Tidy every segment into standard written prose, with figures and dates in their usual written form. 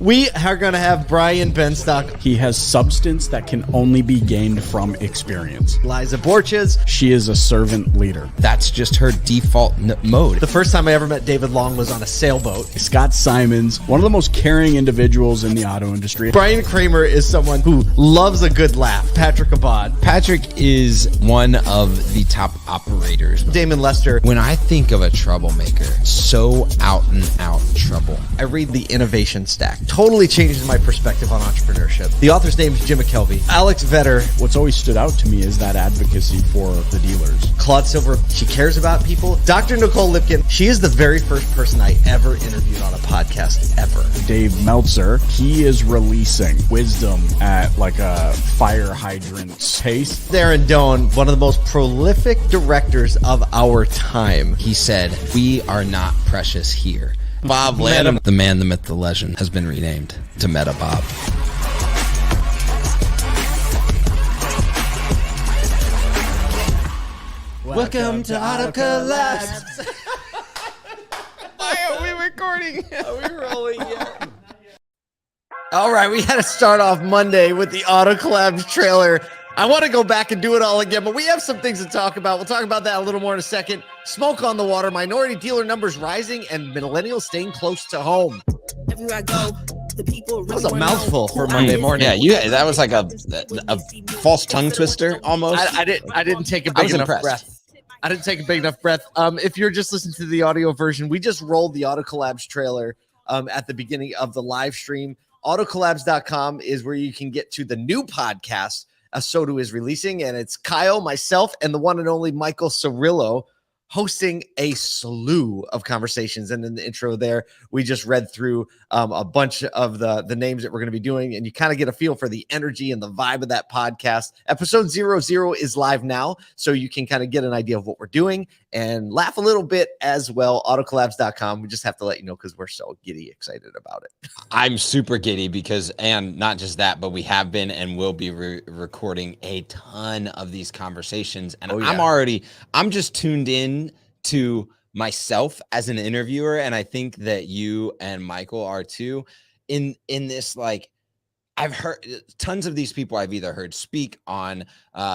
We are going to have Brian Benstock. He has substance that can only be gained from experience. Liza Borges. She is a servant leader. That's just her default mode. The first time I ever met David Long was on a sailboat. Scott Simons, one of the most caring individuals in the auto industry. Brian Kramer is someone who loves a good laugh. Patrick Abad. Patrick is one of the top operators. Damon Lester. When I think of a troublemaker, so out and out trouble, I read the Innovation Stack. Totally changes my perspective on entrepreneurship. The author's name is Jim McKelvey. Alex Vetter. What's always stood out to me is that advocacy for the dealers. Claude Silver. She cares about people. Dr. Nicole Lipkin. She is the very first person I ever interviewed on a podcast ever. Dave Meltzer. He is releasing wisdom at like a fire hydrant pace. Darren Doan, one of the most prolific directors of our time. He said, "We are not precious here." Bob Lanham, the man, the myth, the legend, has been renamed to Meta Bob. Welcome to Auto Collabs. Why are we recording? Are we rolling yet? All right, we had to start off Monday with the Auto Collabs trailer. I want to go back and do it all again, but we have some things to talk about. We'll talk about that a little more in a second. Smoke on the water, minority dealer numbers rising, and millennials staying close to home. Everywhere I go, the people really That was a mouthful for Monday morning. Yeah, that was like a false tongue twister almost. I didn't take a big enough breath. I didn't take a big enough breath. If you're just listening to the audio version, we just rolled the Auto Collabs trailer at the beginning of the live stream. Autocollabs.com is where you can get to the new podcast ASOTU is releasing, and it's Kyle, myself, and the one and only Michael Cirillo hosting a slew of conversations. And in the intro there, we just read through a bunch of the names that we're going to be doing, and you kind of get a feel for the energy and the vibe of that podcast. Episode 00 is live now, so you can kind of get an idea of what we're doing and laugh a little bit as well. Autocollabs.com. We just have to let you know because we're so giddy excited about it. I'm super giddy because, and not just that, but we have been and will be recording a ton of these conversations. And I'm just tuned in to myself as an interviewer. And I think that you and Michael are too in this, like, I've heard tons of these people I've either heard speak on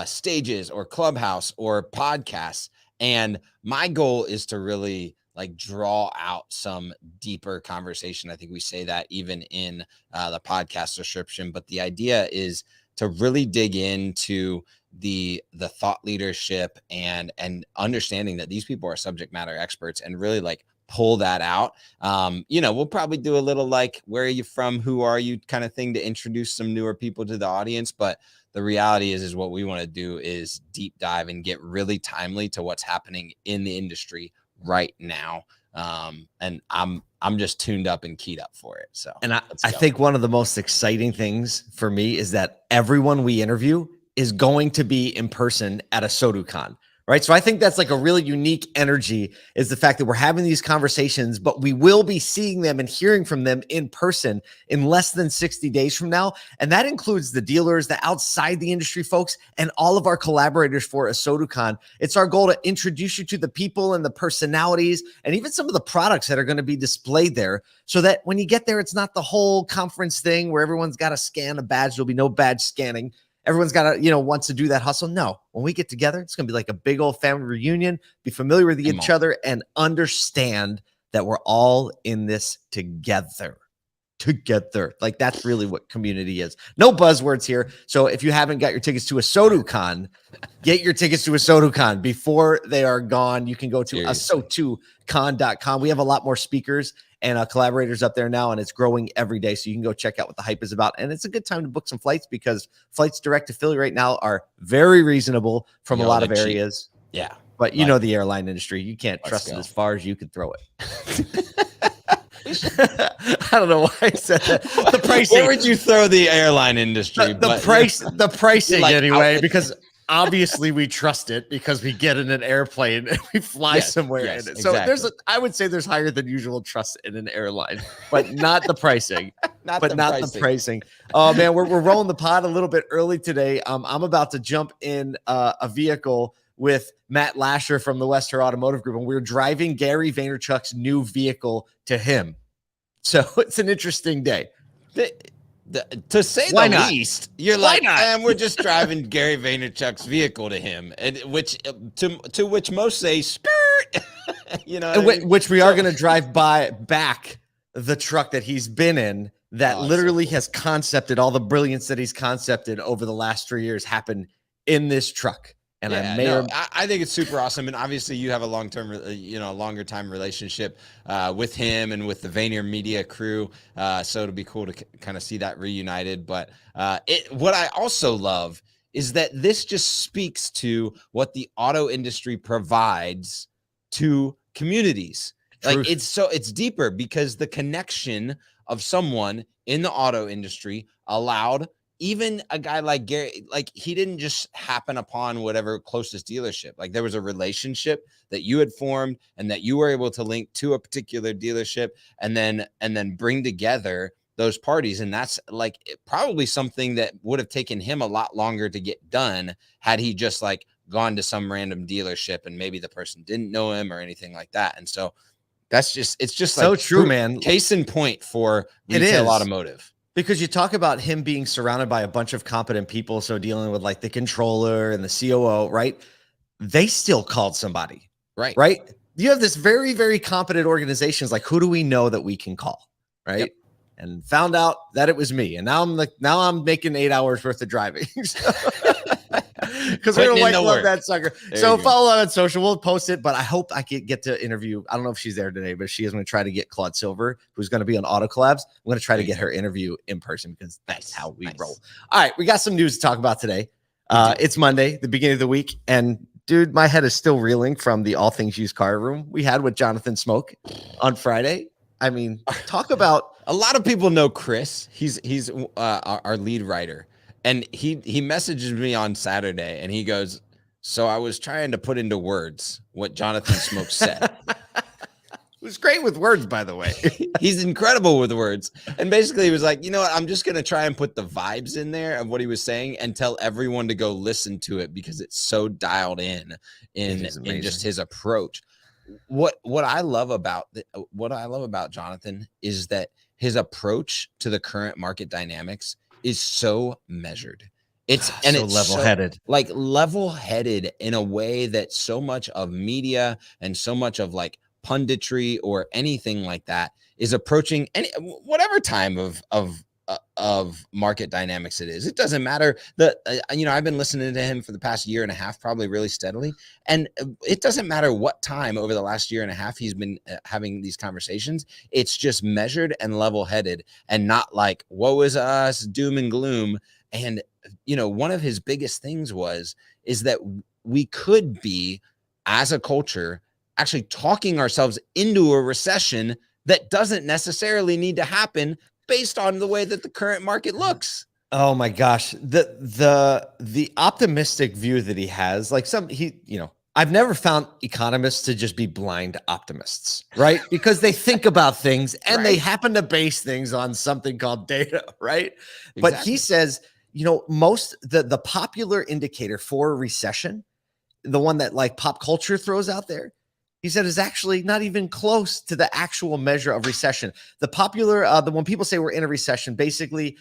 stages or Clubhouse or podcasts. And my goal is to really like draw out some deeper conversation. I think we say that even in the podcast description, but the idea is to really dig into the thought leadership and understanding that these people are subject matter experts and really like pull that out. We'll probably do a little like, where are you from? Who are you kind of thing to introduce some newer people to the audience. But the reality is what we want to do is deep dive and get really timely to what's happening in the industry right now. And I'm just tuned up and keyed up for it. So, and I think one of the most exciting things for me is that everyone we interview is going to be in person at ASOTUCon, right? So I think that's like a really unique energy, is the fact that we're having these conversations, but we will be seeing them and hearing from them in person in less than 60 days from now. And that includes the dealers, the outside the industry folks, and all of our collaborators for ASOTUCon. It's our goal to introduce you to the people and the personalities and even some of the products that are going to be displayed there, so that when you get there, it's not the whole conference thing where everyone's got to scan a badge. There'll be no badge scanning. Everyone's got to, wants to do that hustle. No, when we get together, it's going to be like a big old family reunion, be familiar with each other and understand that we're all in this together. Like that's really what community is. No buzzwords here. So if you haven't got your tickets to ASOTUCon, get your tickets to ASOTUCon before they are gone. You can go to ASOTUCon.com. We have a lot more speakers and collaborators up there now, and it's growing every day. So you can go check out what the hype is about. And it's a good time to book some flights because flights direct to Philly right now are very reasonable from a lot of areas. Yeah. But you know the airline industry, you can't trust it as far as you can throw it. I don't know why I said that. The pricing. Where would you throw the airline industry? The pricing like, anyway, because obviously we trust it because we get in an airplane and we fly somewhere in it. So exactly. I would say there's higher than usual trust in an airline, but not the pricing. The pricing. Oh man, we're rolling the pod a little bit early today. I'm about to jump in a vehicle with Matt Lasher from the Wester Automotive Group, and we're driving Gary Vaynerchuk's new vehicle to him. So it's an interesting day. To say Why the not? least, you're Why like, not? and we're just driving Gary Vaynerchuk's vehicle to him, and which to which most say skirt, you know, what I mean? Which we are going to drive back the truck that he's been in that literally has concepted all the brilliance that he's concepted over the last 3 years happened in this truck. And I think it's super awesome. And obviously you have a long-term, longer time relationship with him and with the Vayner Media crew. So it'll be cool to kind of see that reunited. But what I also love is that this just speaks to what the auto industry provides to communities. Like it's deeper because the connection of someone in the auto industry allowed even a guy like Gary, like he didn't just happen upon whatever closest dealership. Like there was a relationship that you had formed and that you were able to link to a particular dealership and then bring together those parties. And that's like probably something that would have taken him a lot longer to get done had he just like gone to some random dealership and maybe the person didn't know him or anything like that. And so it's just so like true, man. Case in point for retail automotive. Because you talk about him being surrounded by a bunch of competent people, so dealing with like the controller and the COO, right? They still called somebody, right? You have this very, very competent organizations. Like, who do we know that we can call, right? Yep. And found out that it was me, and now I'm making 8 hours worth of driving. Because we're gonna white glove that sucker. So follow on social. We'll post it, but I hope I can get to interview. I don't know if she's there today, but she is going to try to get Claude Silver, who's going to be on Auto Collabs. I'm going to try to get her interview in person because that's how we roll. All right, we got some news to talk about today. It's Monday, the beginning of the week, and dude, my head is still reeling from the All Things Used Car room we had with Jonathan Smoke on Friday. I mean, talk about a lot of people know Chris. He's our lead writer. And he messages me on Saturday and he goes, so I was trying to put into words what Jonathan Smoke said. It was great with words, by the way. He's incredible with words. And basically he was like, you know what? I'm just going to try and put the vibes in there of what he was saying and tell everyone to go listen to it because it's so dialed in just his approach. What I love about Jonathan is that his approach to the current market dynamics is so measured. It's level-headed, like level-headed in a way that so much of media and so much of like punditry or anything like that is approaching whatever time of market dynamics it is. It doesn't matter that, I've been listening to him for the past year and a half, probably really steadily. And it doesn't matter what time over the last year and a half he's been having these conversations. It's just measured and level headed and not like, woe is us, doom and gloom. And, one of his biggest things is that we could be, as a culture, actually talking ourselves into a recession that doesn't necessarily need to happen based on the way that the current market looks. Oh my gosh. The optimistic view that he has, like I've never found economists to just be blind optimists, right? Because they think about things and they happen to base things on something called data, right? Exactly. But he says, most the popular indicator for a recession, the one that like pop culture throws out there, he said is actually not even close to the actual measure of recession. The popular, when people say we're in a recession, basically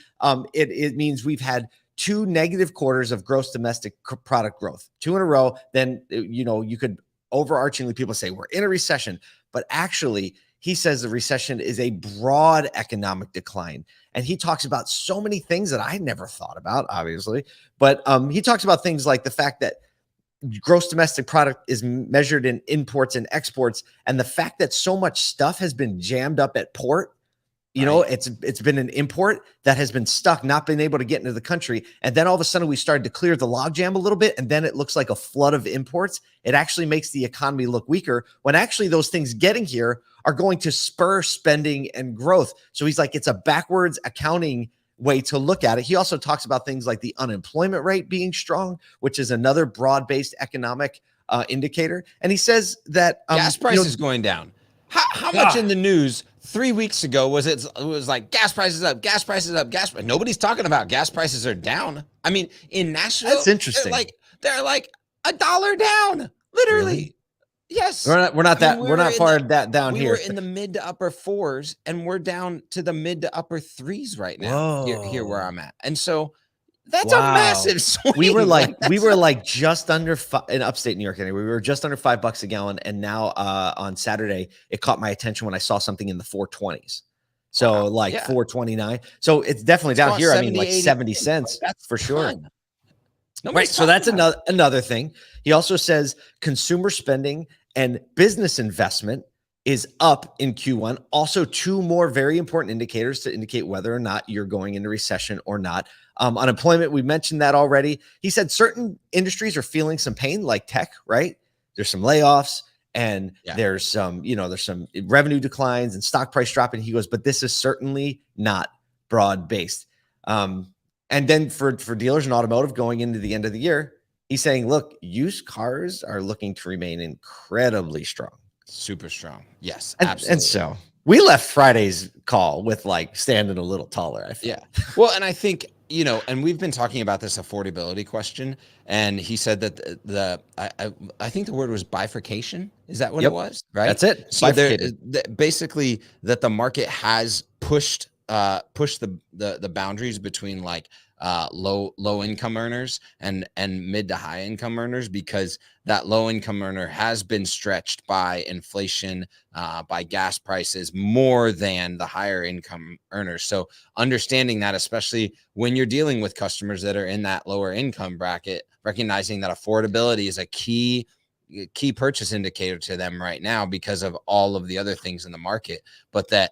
it means we've had 2 negative quarters of gross domestic product growth, 2 in a row. Then, you could overarchingly people say we're in a recession, but actually he says the recession is a broad economic decline. And he talks about so many things that I never thought about, obviously, but he talks about things like the fact that gross domestic product is measured in imports and exports. And the fact that so much stuff has been jammed up at port, it's been an import that has been stuck, not been able to get into the country. And then all of a sudden we started to clear the logjam a little bit. And then it looks like a flood of imports. It actually makes the economy look weaker when actually those things getting here are going to spur spending and growth. So he's like, it's a backwards accounting way to look at it. He also talks about things like the unemployment rate being strong, which is another broad-based economic indicator. And he says that gas prices going down. How much in the news 3 weeks ago was it was like gas prices up, gas prices up, nobody's talking about gas prices are down. I mean, in Nashville, that's interesting. They're like $1 down, literally. Really? Yes, we're not far that down we here. We were in the mid to upper 4s, and we're down to the mid to upper 3s right now. Here where I'm at, and so that's a massive swing. We were like just under in upstate New York. Anyway, we were just under $5 a gallon, and now on Saturday it caught my attention when I saw something in the 420s. So like 429. So it's definitely down here. 70, I mean, like 70 cents. That's for sure. Right. So that's another thing. He also says consumer spending and business investment is up in Q1. Also, two more very important indicators to indicate whether or not you're going into recession or not. Unemployment, we mentioned that already. He said certain industries are feeling some pain, like tech, right? There's some layoffs and there's some revenue declines and stock price dropping. He goes, but this is certainly not broad-based. And then for dealers in automotive going into the end of the year, he's saying, look, used cars are looking to remain incredibly strong. Super strong. Yes, absolutely. And so we left Friday's call with like standing a little taller, I feel. Yeah. Well, and I think, and we've been talking about this affordability question, and he said that I think the word was bifurcation. Is that what it was? Right. That's it. So basically that the market has pushed the boundaries between like low income earners and mid to high income earners, because that low income earner has been stretched by inflation, by gas prices more than the higher income earners. So understanding that, especially when you're dealing with customers that are in that lower income bracket, recognizing that affordability is a key purchase indicator to them right now because of all of the other things in the market, but that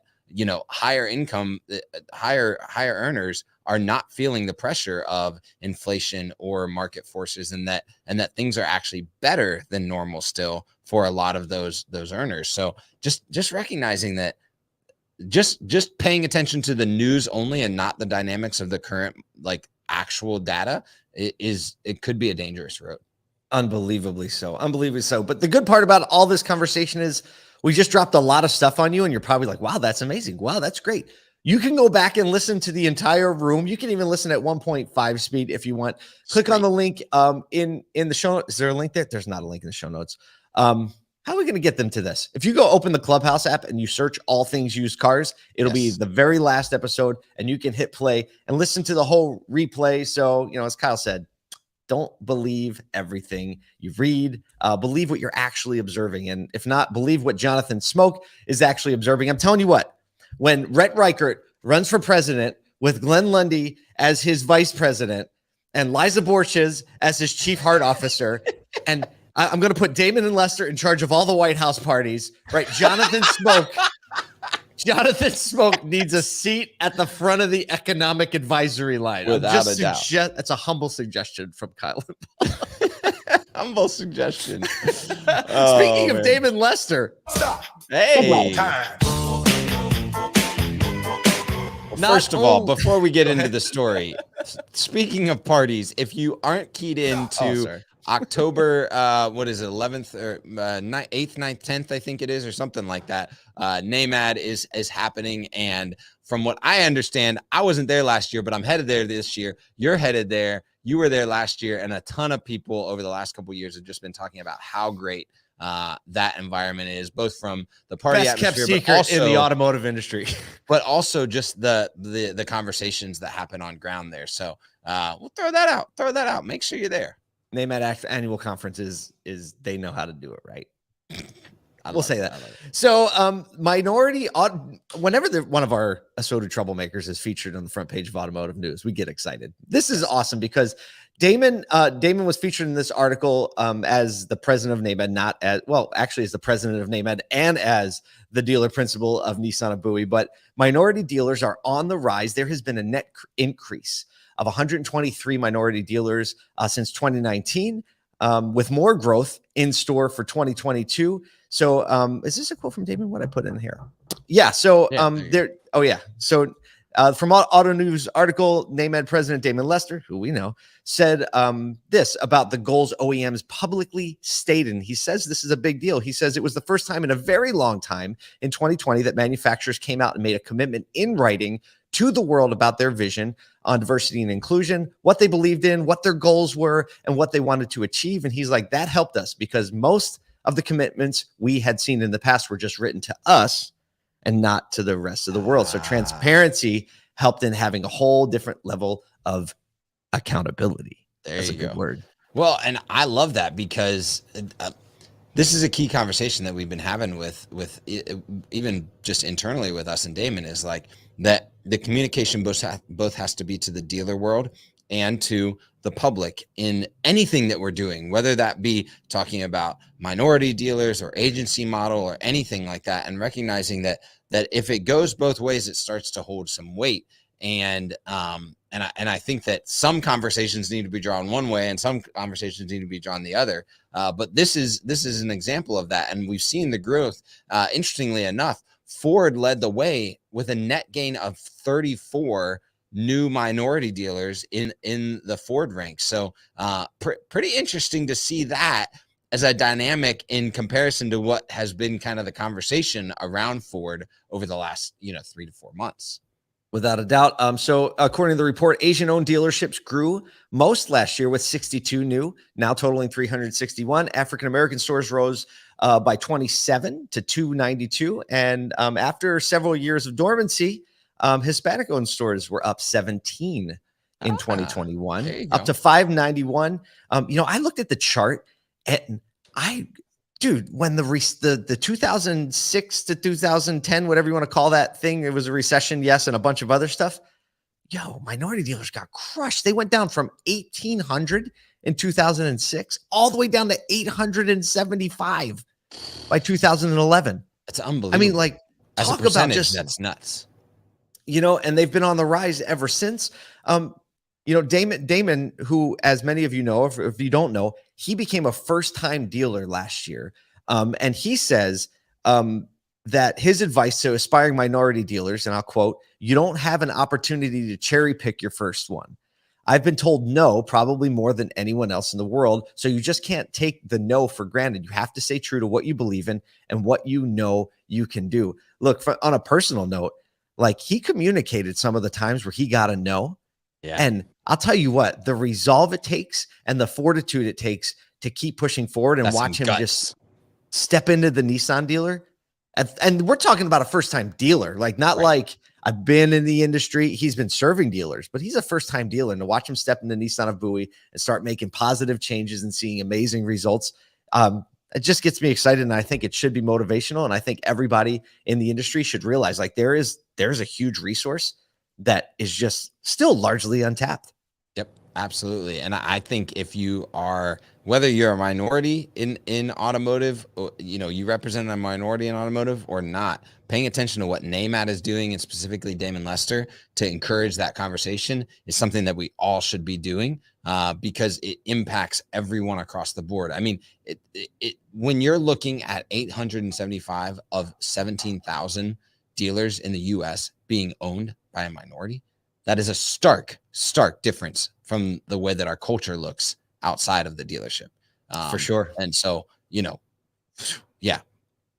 higher income, higher earners are not feeling the pressure of inflation or market forces, and that things are actually better than normal still for a lot of those earners. So just recognizing that, just paying attention to the news only and not the dynamics of the current like actual data it could be a dangerous road. Unbelievably so. But the good part about all this conversation is we just dropped a lot of stuff on you, and you're probably like, wow, that's amazing. Wow, that's great. You can go back and listen to the entire room. You can even listen at 1.5 speed if you want. Click on the link in the show notes. Is there a link there? There's not a link in the show notes. How are we going to get them to this? If you go open the Clubhouse app and you search all things used cars, it'll be the very last episode, and you can hit play and listen to the whole replay. So, as Kyle said, don't believe everything you read. Believe what you're actually observing. And if not, believe what Jonathan Smoke is actually observing. I'm telling you what, when Rhett Reichert runs for president with Glenn Lundy as his vice president and Liza Borges as his chief heart officer, and I'm going to put Damon and Lester in charge of all the White House parties, right? Jonathan Smoke needs a seat at the front of the economic advisory line. Without a doubt. That's a humble suggestion from Kyle. Humble suggestion. Speaking of Damon Lester. Stop. Hey. First of all, before we get into the story, speaking of parties, if you aren't keyed into October, 11th or 8th, 9th, 10th, I think it is, or something like that. NAMAD is happening. And from what I understand, I wasn't there last year, but I'm headed there this year. You're headed there. You were there last year. And a ton of people over the last couple of years have just been talking about how great that environment is, both from the party best atmosphere, kept secret but also in the automotive industry, but also just the conversations that happen on ground there. So we'll throw that out. Make sure you're there. NAMAD annual conference is they know how to do it right. We'll say that. So whenever one of our ASOTU troublemakers is featured on the front page of Automotive News, we get excited. This is awesome because Damon was featured in this article as the president of NAMAD, as the president of NAMAD and as the dealer principal of Nissan and Bowie. But minority dealers are on the rise. There has been a net increase of 123 minority dealers since 2019, with more growth in store for 2022. So is this a quote from Damon? What I put in here? Yeah. So So from Auto News article, NAMAD president Damon Lester, who we know, said this about the goals OEMs publicly stated. He says this is a big deal. He says it was the first time in a very long time in 2020 that manufacturers came out and made a commitment in writing to the world about their vision on diversity and inclusion, what they believed in, what their goals were, and what they wanted to achieve. And he's like, that helped us because most of the commitments we had seen in the past were just written to us and not to the rest of the world. So transparency helped in having a whole different level of accountability. That's a good word. Well, and I love that because this is a key conversation that we've been having with even just internally with us and Damon, is like that the communication both has to be to the dealer world and to the public in anything that we're doing, whether that be talking about minority dealers or agency model or anything like that, and recognizing that if it goes both ways, it starts to hold some weight. And I think that some conversations need to be drawn one way and some conversations need to be drawn the other. But this is an example of that. And we've seen the growth. Interestingly enough, Ford led the way with a net gain of 34 new minority dealers in the Ford ranks. So pretty interesting to see that as a dynamic in comparison to what has been kind of the conversation around Ford over the last 3 to 4 months. Without a doubt. So according to the report, Asian-owned dealerships grew most last year with 62 new, now totaling 361. African-American stores rose by 27 to 292. And after several years of dormancy, Hispanic-owned stores were up 17 in 2021, up to 591. I looked at the chart and when the 2006 to 2010, whatever you want to call that thing, it was a recession, yes, and a bunch of other stuff. Minority dealers got crushed. They went down from 1,800 in 2006 all the way down to 875 by 2011. That's unbelievable. I mean, as a percentage, that's nuts. And they've been on the rise ever since. Damon, who, as many of you know, if you don't know, he became a first-time dealer last year. And he says that his advice to aspiring minority dealers, and I'll quote, "You don't have an opportunity to cherry pick your first one. I've been told no probably more than anyone else in the world. So you just can't take the no for granted. You have to stay true to what you believe in and what you know you can do." Look, on a personal note, he communicated some of the times where he got a no. Yeah. And I'll tell you what, the resolve it takes and the fortitude it takes to keep pushing forward and watch him just step into the Nissan dealer. And we're talking about a first-time dealer, not like I've been in the industry. He's been serving dealers, but he's a first-time dealer. And to watch him step into Nissan of Bowie and start making positive changes and seeing amazing results, it just gets me excited. And I think it should be motivational. And I think everybody in the industry should realize there's a huge resource that is just still largely untapped. Yep, absolutely. And I think if you are, whether you're a minority in automotive, or, you represent a minority in automotive or not, paying attention to what NAMAT is doing, and specifically Damon Lester, to encourage that conversation is something that we all should be doing because it impacts everyone across the board. I mean, when you're looking at 875 of 17,000 dealers in the U.S. being owned by a minority, that is a stark difference from the way that our culture looks outside of the dealership. For sure. And so,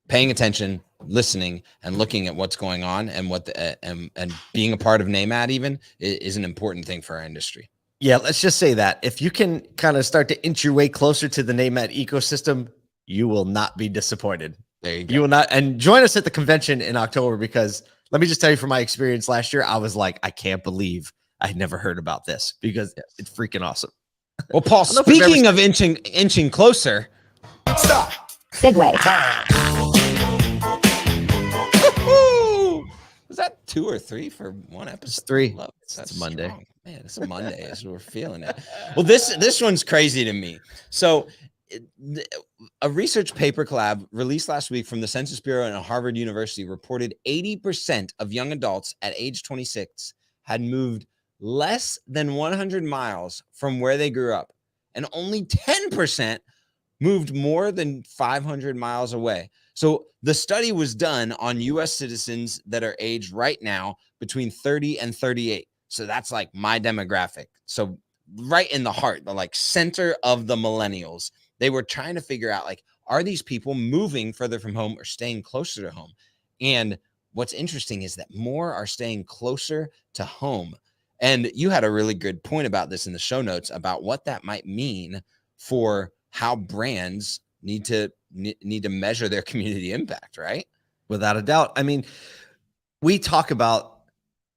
paying attention, listening, and looking at what's going on and what and being a part of NAMAT even is an important thing for our industry. Yeah, let's just say that if you can kind of start to inch your way closer to the NAMAT ecosystem, you will not be disappointed. There you go. You will not. And join us at the convention in October, because let me just tell you from my experience last year, I was like, I can't believe I never heard about this, because it's freaking awesome. Well, Paul, speaking of inching closer. Stop. Segue. Was that 2 or 3 for one episode? It's 3. That's Monday. Strong. Man, it's a Monday, so we're feeling it. Well, this one's crazy to me. So a research paper collab released last week from the Census Bureau and Harvard University reported 80% of young adults at age 26 had moved less than 100 miles from where they grew up, and only 10% moved more than 500 miles away. So the study was done on U.S. citizens that are aged right now between 30 and 38. So that's like my demographic. So right in the heart, the center of the millennials. They were trying to figure out, are these people moving further from home or staying closer to home? And what's interesting is that more are staying closer to home. And you had a really good point about this in the show notes about what that might mean for how brands need to need to measure their community impact, right? Without a doubt. I mean, we talk about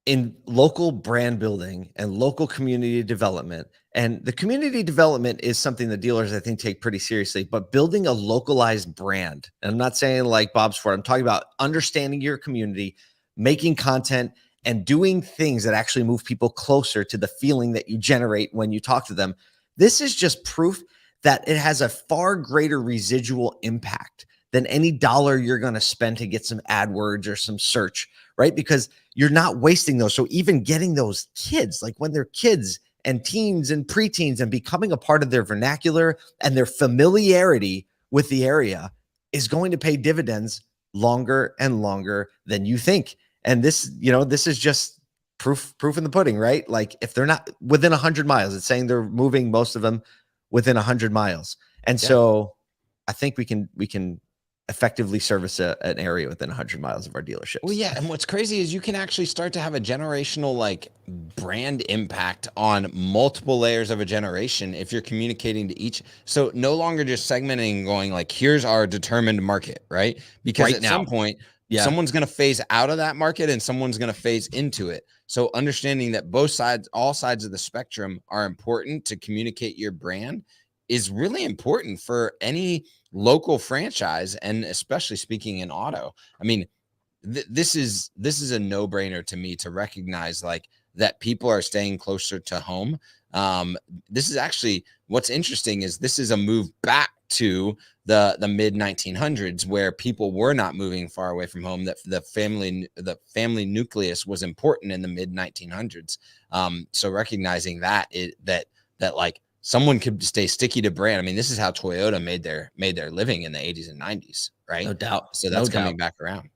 in local brand building and local community development, and the community development is something that dealers, I think, take pretty seriously, but building a localized brand. And I'm not saying like Bob's Ford, I'm talking about understanding your community, making content, and doing things that actually move people closer to the feeling that you generate when you talk to them. This is just proof that it has a far greater residual impact than any dollar you're going to spend to get some AdWords or some search, right? Because you're not wasting those. So even getting those kids, like when they're kids and teens and preteens and becoming a part of their vernacular and their familiarity with the area is going to pay dividends longer and longer than you think. And this, this is just proof in the pudding, right? Like if they're not within 100 miles, it's saying they're moving most of them within 100 miles. And so I think we can effectively service an area within 100 miles of our dealerships. Well, yeah. And what's crazy is you can actually start to have a generational like brand impact on multiple layers of a generation if you're communicating to each. So no longer just segmenting and going like, here's our determined market, right? Because at some point, someone's going to phase out of that market and someone's going to phase into it. So understanding that all sides of the spectrum are important to communicate your brand is really important for any local franchise, and especially speaking in auto. I mean, this is a no-brainer to me to recognize like that people are staying closer to home. This is actually what's interesting is this is a move back to the mid 1900s where people were not moving far away from home, that the family nucleus was important in the mid 1900s. So recognizing that like someone could stay sticky to brand. I mean, this is how Toyota made their living in the 80s and 90s, right? No doubt. So that's coming back around.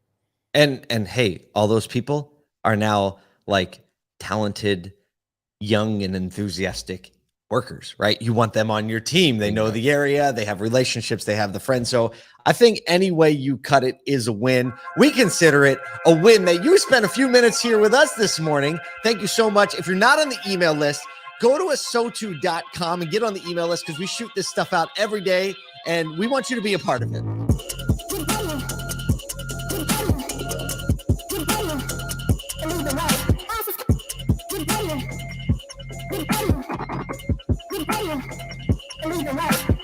And hey, all those people are now like talented, young and enthusiastic workers, right? You want them on your team. They know the area, they have relationships, they have the friends. So I think any way you cut it is a win. We consider it a win that you spent a few minutes here with us this morning. Thank you so much. If you're not on the email list, go to ASOTU.com and get on the email list because we shoot this stuff out every day and we want you to be a part of it. Leave the right.